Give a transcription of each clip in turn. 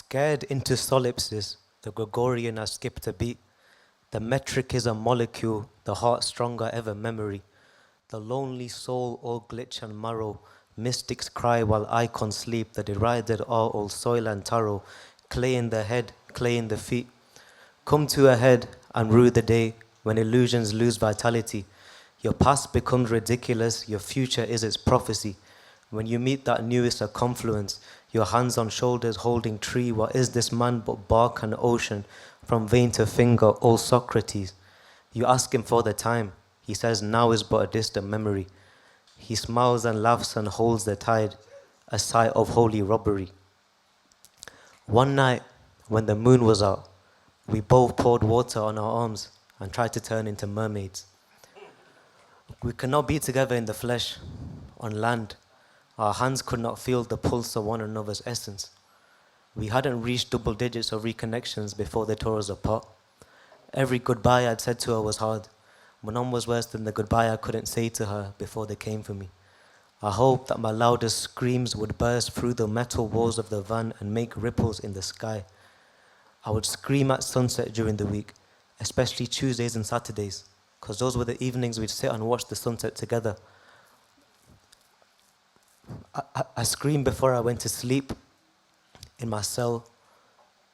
Scared into solipsis, the Gregorian has skipped a beat. The metric is a molecule, the heart stronger ever memory. The lonely soul, all glitch and marrow. Mystics cry while icons sleep. The derided are all soil and taro. Clay in the head, clay in the feet. Come to a head and rue the day when illusions lose vitality. Your past becomes ridiculous, your future is its prophecy. When you meet that newest a confluence, your hands on shoulders holding tree, what is this man but bark and ocean? From vein to finger, all Socrates. You ask him for the time, he says now is but a distant memory. He smiles and laughs and holds the tide, a sight of holy robbery. One night, when the moon was out, we both poured water on our arms and tried to turn into mermaids. We could not be together in the flesh, on land. Our hands could not feel the pulse of one another's essence. We hadn't reached double digits of reconnections before they tore us apart. Every goodbye I'd said to her was hard, but none was worse than the goodbye I couldn't say to her before they came for me. I hoped that my loudest screams would burst through the metal walls of the van and make ripples in the sky. I would scream at sunset during the week, especially Tuesdays and Saturdays, because those were the evenings we'd sit and watch the sunset together. I screamed before I went to sleep in my cell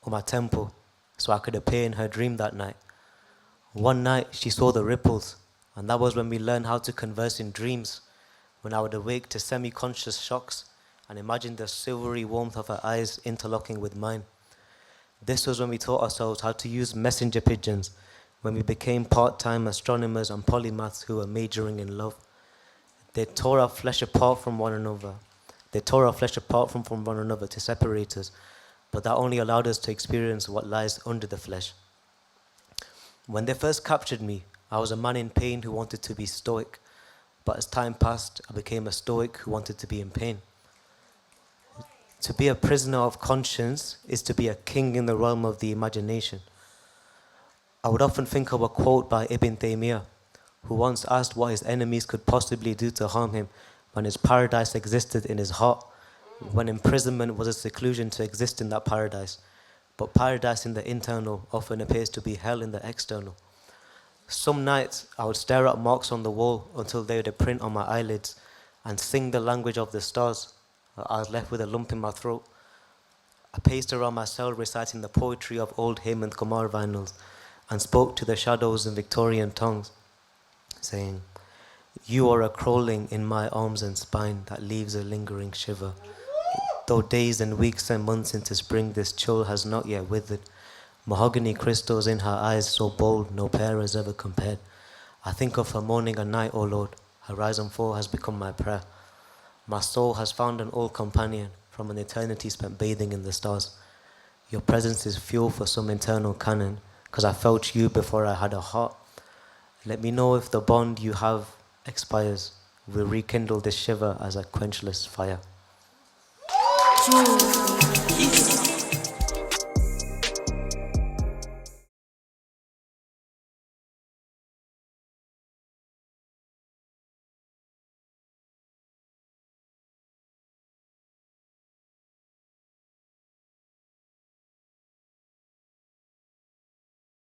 or my temple so I could appear in her dream that night. One night she saw the ripples, and that was when we learned how to converse in dreams, when I would awake to semi-conscious shocks and imagine the silvery warmth of her eyes interlocking with mine. This was when we taught ourselves how to use messenger pigeons, when we became part-time astronomers and polymaths who were majoring in love. They tore our flesh apart from one another. They tore our flesh apart from one another to separate us, but that only allowed us to experience what lies under the flesh. When they first captured me, I was a man in pain who wanted to be stoic, but as time passed, I became a stoic who wanted to be in pain. To be a prisoner of conscience is to be a king in the realm of the imagination. I would often think of a quote by Ibn Taymiyyah, who once asked what his enemies could possibly do to harm him when his paradise existed in his heart, when imprisonment was a seclusion to exist in that paradise. But paradise in the internal often appears to be hell in the external. Some nights I would stare at marks on the wall until they would print on my eyelids and sing the language of the stars. I was left with a lump in my throat. I paced around my cell reciting the poetry of old Hemant Kumar vinyls and spoke to the shadows in Victorian tongues, saying, "You are a crawling in my arms and spine that leaves a lingering shiver. Though days and weeks and months into spring, this chill has not yet withered. Mahogany crystals in her eyes so bold, no pair has ever compared. I think of her morning and night, O Lord. Her rise and fall has become my prayer. My soul has found an old companion from an eternity spent bathing in the stars. Your presence is fuel for some internal canon, because I felt you before I had a heart. Let me know if the bond you have expires. We'll rekindle this shiver as a quenchless fire." Yes.